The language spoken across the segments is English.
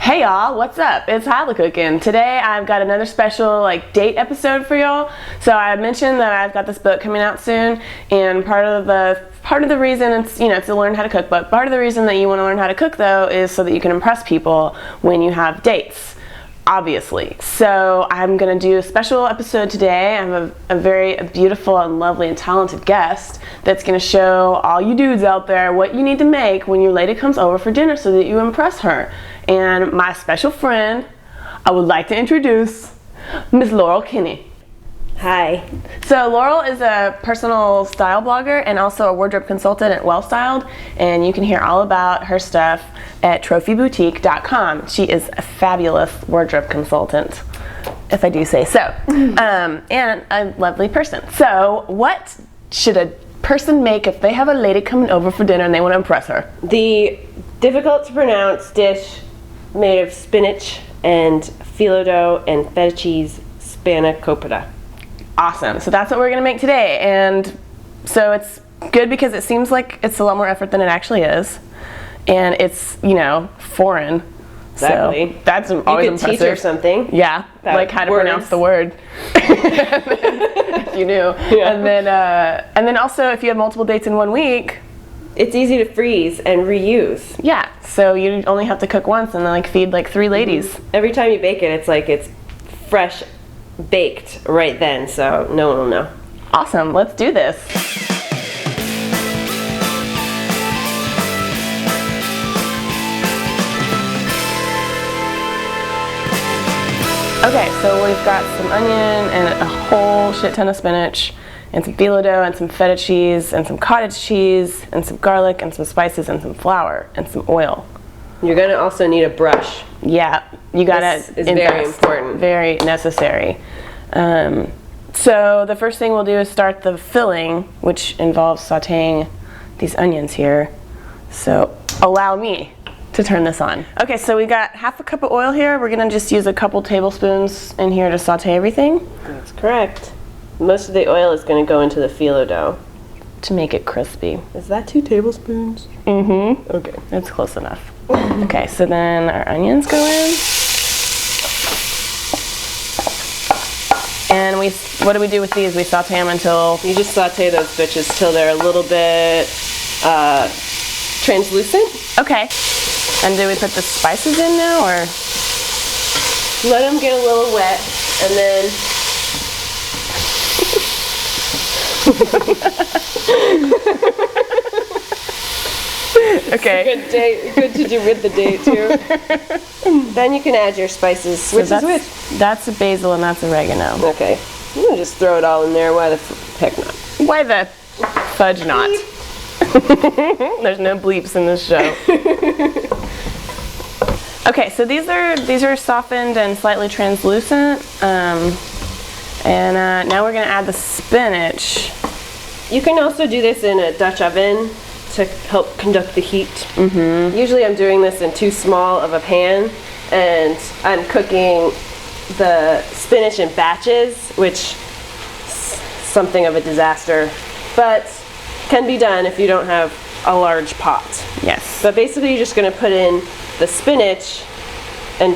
Hey y'all, what's up? It's Hilah Cooking. Today I've got another special date episode for y'all. So I mentioned that I've got this book coming out soon, and part of the reason it's to learn how to cook, but part of the reason that you want to learn how to cook though is so that you can impress people when you have dates. Obviously. So I'm going to do a special episode today. I have a very beautiful and lovely and talented guest that's going to show all you dudes out there what you need to make when your lady comes over for dinner so that you impress her. And my special friend, I would like to introduce Miss Laurel Kinney. Hi. So Laurel is a personal style blogger and also a wardrobe consultant at Well Styled, and you can hear all about her stuff at trophieboutique.com. She is a fabulous wardrobe consultant, if I do say so, and a lovely person. So what should a person make if they have a lady coming over for dinner and they want to impress her? The difficult to pronounce dish made of spinach and filo dough and feta cheese, Spanakopita. Awesome. So that's what we're going to make today. And so it's good because it seems like it's a lot more effort than it actually is. And it's, foreign. Exactly. So that's always impressive. You could teach her something. Yeah. Like how to pronounce the word. If you knew. Yeah. And then also if you have multiple dates in 1 week, it's easy to freeze and reuse. Yeah. So you only have to cook once and then feed 3 ladies. Mm-hmm. Every time you bake it, it's fresh baked right then, so no one will know. Awesome, let's do this. Okay, so we've got some onion and a whole shit ton of spinach and some filo dough and some feta cheese and some cottage cheese and some garlic and some spices and some flour and some oil. You're going to also need a brush. Yeah, you gotta invest. This is very important. Very necessary. So the first thing we'll do is start the filling, which involves sauteing these onions here. So allow me to turn this on. Okay, so we got half a cup of oil here. We're gonna just use a couple tablespoons in here to saute everything. That's correct. Most of the oil is going to go into the filo dough. To make it crispy. Is that 2 tablespoons? Mm-hmm. Okay. It's close enough. Okay, so then our onions go in. And what do we do with these? We saute them until... You just saute those bitches till they're a little bit translucent. Okay. And do we put the spices in now, or? Let them get a little wet, and then... Okay. Good date. Good to do with the date too. Then you can add your spices. Which is which? That's basil and that's oregano. Okay. I'm gonna just throw it all in there. Why the heck not? Why the fudge not? There's no bleeps in this show. Okay, so these are softened and slightly translucent. And now we're gonna add the spinach. You can also do this in a Dutch oven to help conduct the heat. Mm-hmm. Usually I'm doing this in too small of a pan, and I'm cooking the spinach in batches, which is something of a disaster, but can be done if you don't have a large pot. Yes. But basically you're just going to put in the spinach and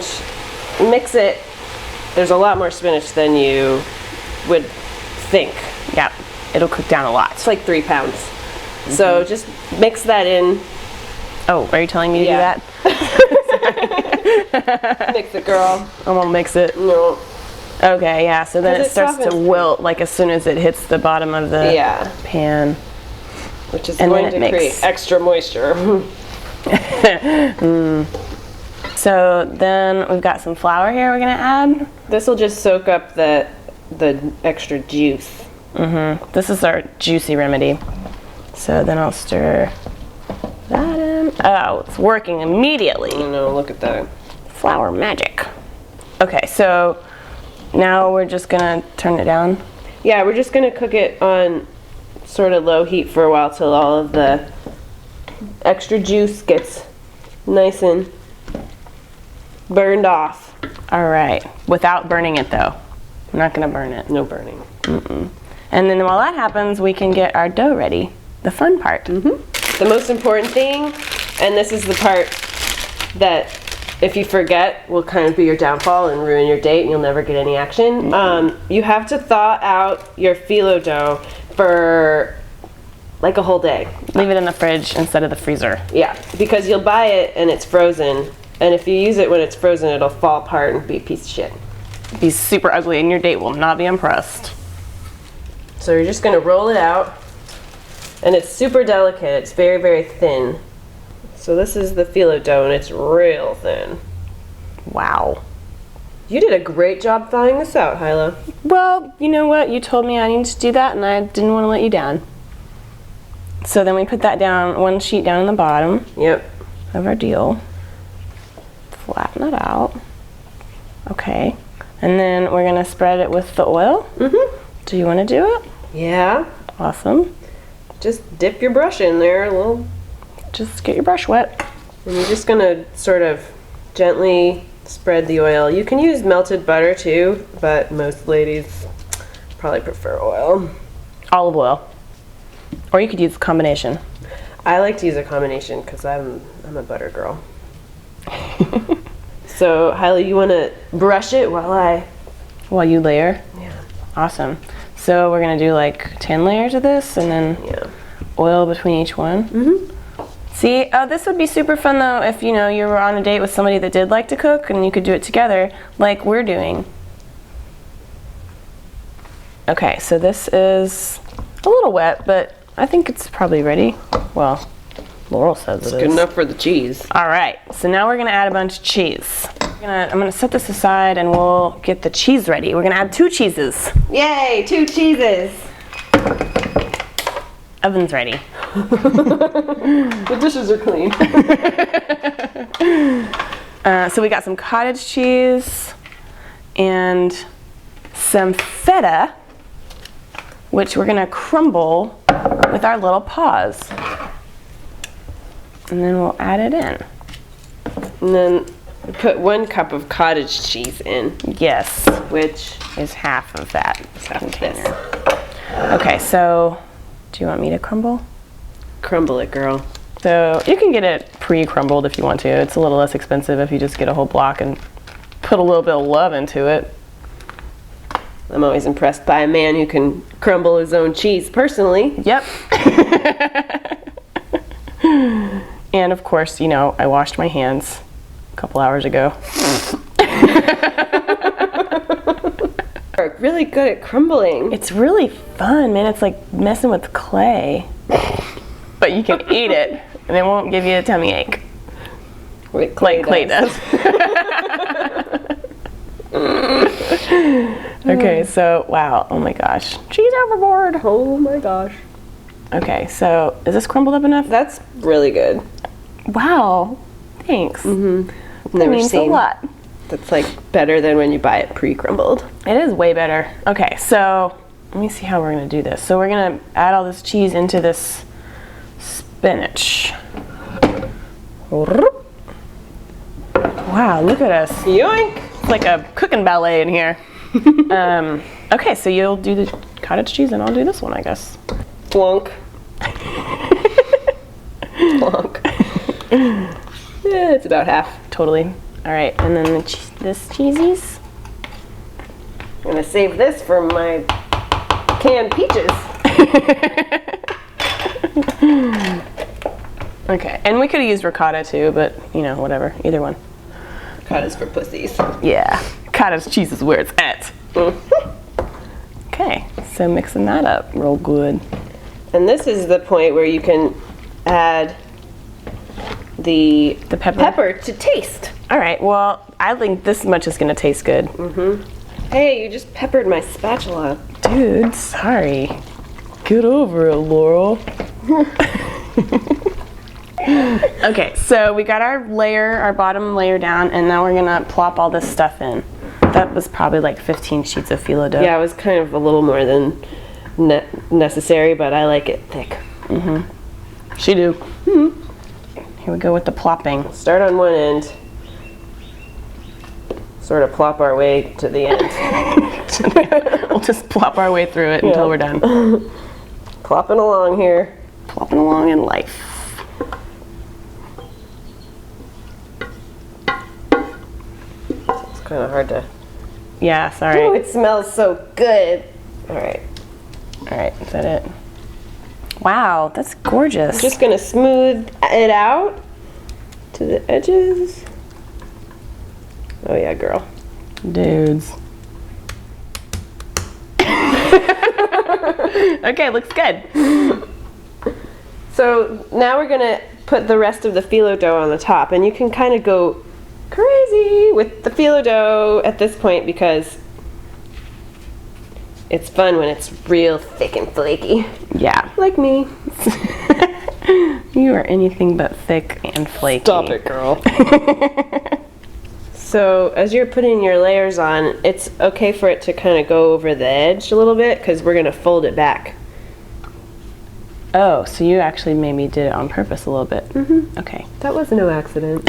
mix it. There's a lot more spinach than you would think. Yeah, it'll cook down a lot. It's like 3 pounds. Mm-hmm. So just mix that in. Oh, are you telling me to do that? Mix it, girl. I'm gonna mix it. No. Okay, yeah, so then it starts to wilt as soon as it hits the bottom of the pan. Which is going to create extra moisture. So then we've got some flour here we're gonna add. This will just soak up the extra juice. Mm-hmm. This is our juicy remedy. So then I'll stir that in. Oh, it's working immediately. Oh no, look at that. Flour magic. Okay, so now we're just gonna turn it down. Yeah, we're just gonna cook it on sort of low heat for a while till all of the extra juice gets nice and burned off. All right, without burning it though. I'm not gonna burn it. No burning. Mm-mm. And then while that happens, we can get our dough ready. The fun part. Mm-hmm. The most important thing, and this is the part that if you forget, will kind of be your downfall and ruin your date, and you'll never get any action. You have to thaw out your filo dough for like a whole day. Leave it in the fridge instead of the freezer. Yeah, because you'll buy it and it's frozen, and if you use it when it's frozen, it'll fall apart and be a piece of shit. Be super ugly, and your date will not be impressed. So you're just gonna roll it out, and it's super delicate. It's very, very thin. So this is the filo dough, and it's real thin. Wow. You did a great job thawing this out, Hilah. Well, you know what? You told me I needed to do that, and I didn't want to let you down. So then we put that down, one sheet down in the bottom. Yep. Of our deal. Flatten it out. Okay. And then we're gonna spread it with the oil. Mm-hmm. Do you want to do it? Yeah. Awesome. Just dip your brush in there a little. Just get your brush wet. And you're just gonna sort of gently spread the oil. You can use melted butter too, but most ladies probably prefer oil. Olive oil. Or you could use a combination. I like to use a combination because I'm a butter girl. So, Hilah, you want to brush it while you layer? Yeah. Awesome. So we're going to do like 10 layers of this and then oil between each one. Mm-hmm. See, this would be super fun though if, you know, you were on a date with somebody that did like to cook and you could do it together like we're doing. Okay, so this is a little wet, but I think it's probably ready. Well, Laurel says it's good enough for the cheese. All right, so now we're gonna add a bunch of cheese. I'm gonna set this aside and we'll get the cheese ready. We're gonna add 2 cheeses. Yay, 2 cheeses. Oven's ready. The dishes are clean. So we got some cottage cheese and some feta, which we're gonna crumble with our little paws. And then we'll add it in. And then put 1 cup of cottage cheese in. Yes. Which is half of that container. Okay, so do you want me to crumble? Crumble it, girl. So you can get it pre-crumbled if you want to. It's a little less expensive if you just get a whole block and put a little bit of love into it. I'm always impressed by a man who can crumble his own cheese personally. Yep. And of course, you know, I washed my hands a couple hours ago. You're really good at crumbling. It's really fun, man. It's like messing with clay. But you can eat it, and it won't give you a tummy ache. Like clay does. Okay, so, wow, oh my gosh. Cheese overboard. Oh my gosh. Okay, so is this crumbled up enough? That's really good. Wow, thanks. Mm-hmm. That means a lot. That's like better than when you buy it pre-crumbled. It is way better. Okay, so let me see how we're gonna do this. So we're gonna add all this cheese into this spinach. Wow, look at us. Yoink! It's like a cooking ballet in here. Okay, so you'll do the cottage cheese and I'll do this one, I guess. Flunk. Flunk. Yeah, it's about half. Totally. All right, and then this cheesies. I'm gonna save this for my canned peaches. Okay, and we could have used ricotta too, but you know, whatever, either one. Ricotta's for pussies. Yeah, cottage cheese is where it's at. Okay, so mixing that up real good. And this is the point where you can add the pepper to taste. All right, well, I think this much is gonna taste good. Mm-hmm. Hey, you just peppered my spatula. Dude, sorry. Get over it, Laurel. Okay, so we got our layer, our bottom layer down, and now we're gonna plop all this stuff in. That was probably like 15 sheets of filo dough. Yeah, it was kind of a little more than necessary, but I like it thick. Mm-hmm. She do. Mm-hmm. Here we go with the plopping. Start on one end. Sort of plop our way to the end. We'll just plop our way through it until we're done. Plopping along here. Plopping along in life. kind of hard to. Yeah, sorry. Oh, it smells so good. All right. All right, is that it? Wow, that's gorgeous. I'm just gonna smooth it out to the edges. Oh yeah, girl. Dudes. Okay, looks good. So now we're gonna put the rest of the phyllo dough on the top, and you can kind of go crazy with the phyllo dough at this point because it's fun when it's real thick and flaky. Yeah. Like me. You are anything but thick and flaky. Stop it, girl. So as you're putting your layers on, it's okay for it to kind of go over the edge a little bit because we're gonna fold it back. Oh, so you actually maybe did it on purpose a little bit. Mm-hmm. Okay. That was no accident.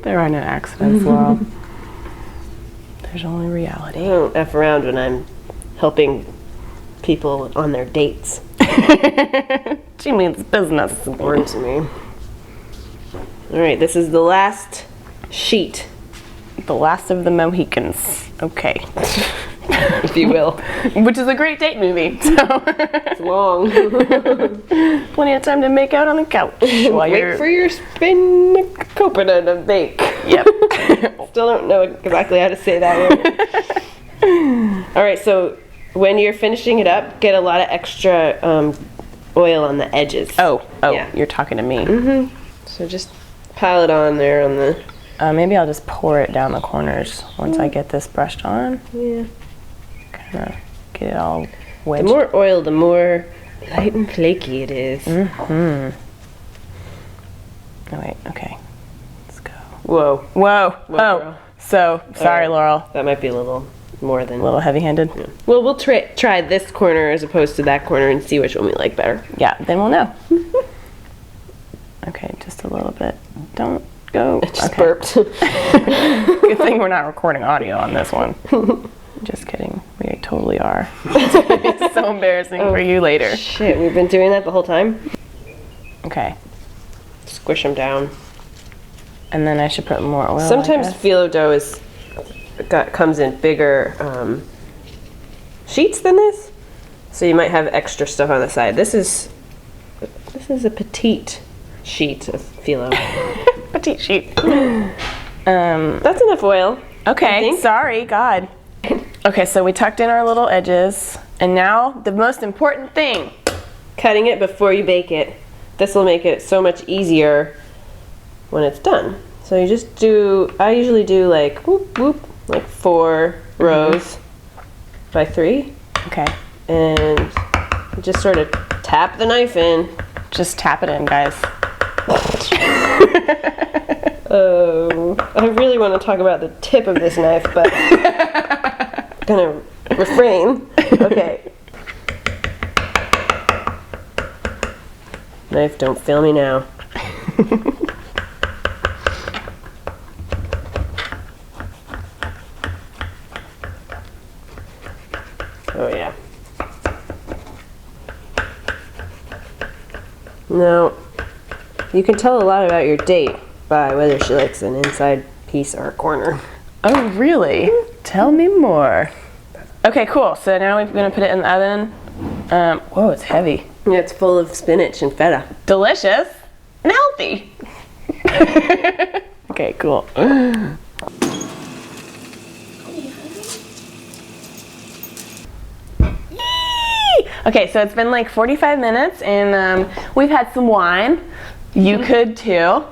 There are no accidents, Laurel. There's only I reality. don't F around when I'm helping people on their dates. She means business. It's important to me. All right, this is the last sheet, The last of the Mohicans. Okay. if you will. Which is a great date movie. So It's long. plenty of time to make out on the couch while Wait for your Spanakopita to bake. Yep. Still don't know exactly how to say that word. All right, so when you're finishing it up, get a lot of extra oil on the edges. Oh, Yeah. You're talking to me. So just pile it on there on the. Maybe I'll just pour it down the corners once I get this brushed on. Yeah. Kind of get it all The wedged. more oil, the more light and flaky it is. Oh wait, okay. Let's go. Whoa. Whoa. Whoa, Oh. girl. So sorry, right. Laurel. That might be a little more than. A little heavy-handed. Well, we'll try this corner as opposed to that corner and see which one we like better. Yeah. Then we'll know. Okay, just a little bit. Don't go. Just Okay. burped. Good thing we're not recording audio on this one. Just kidding. We totally are. It's gonna be so embarrassing for you later. Shit, we've been doing that the whole time. Okay. Squish them down. And then I should put more oil. Sometimes I guess. phyllo dough comes in bigger sheets than this, so you might have extra stuff on the side. This is a petite sheet of phyllo. Petite sheet. That's enough oil. I Okay, think. sorry, God. Okay, so we tucked in our little edges, and now the most important thing. Cutting it before you bake it. This will make it so much easier when it's done. So you just do, I usually do like whoop whoop, like 4 rows by 3, Okay, and you just sort of tap the knife in. just tap it in, guys. Oh, I really want to talk about the tip of this knife, but I'm gonna refrain. Okay. Knife, don't fail me now. Oh yeah. Now, you can tell a lot about your date by whether she likes an inside piece or a corner. Oh, really? Tell me more. Okay, cool. So now we're gonna put it in the oven. Whoa, it's heavy. Yeah, it's full of spinach and feta. Delicious and healthy. Okay, cool. Okay, so it's been like 45 minutes, and we've had some wine. You could too.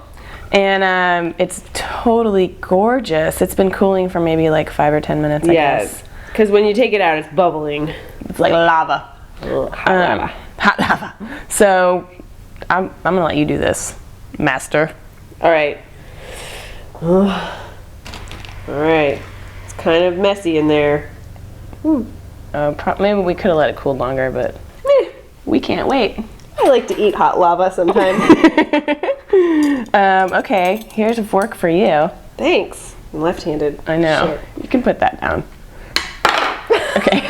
And it's totally gorgeous. It's been cooling for maybe like 5 or 10 minutes, I guess. because when you take it out, it's bubbling. It's like lava. Hot Hot lava. So I'm gonna let you do this, master. All right. All right. It's kind of messy in there. Maybe we could have let it cool longer, but we can't wait. I like to eat hot lava sometimes. Okay, here's a fork for you. Thanks. I'm left-handed. I know. Shit. You can put that down. Okay.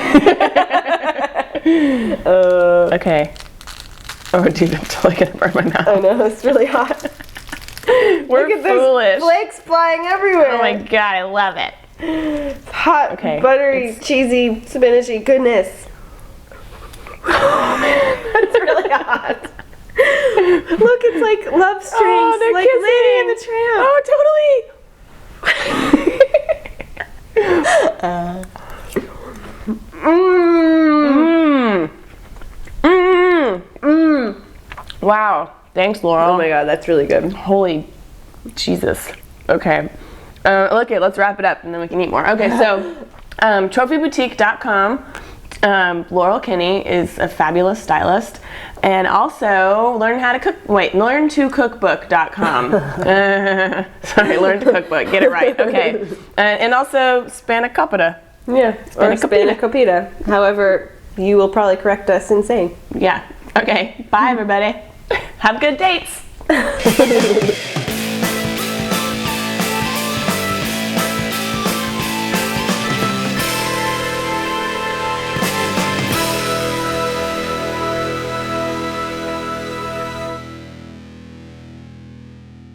Okay. Oh, dude, I'm totally gonna burn my mouth. I know, it's really hot. We're Look at foolish. those flakes flying everywhere. Oh my god, I love it. Hot, Okay, buttery, cheesy, spinachy goodness. That's really hot. Look, it's like love strings, Oh, they're like kissing. Lady and the Tramp. Wow. Thanks, Laurel. Oh my god, that's really good. Holy Jesus. Okay. Okay, let's wrap it up and then we can eat more. Okay, so trophyboutique.com. Laurel Kinney is a fabulous stylist. And also learn2cookbook.com. Sorry, learn to cookbook. Get it right. Okay. And also Spanakopita. Yeah, or Spanakopita. However, you will probably correct us in saying. Yeah. Okay. Bye, everybody. Have good dates.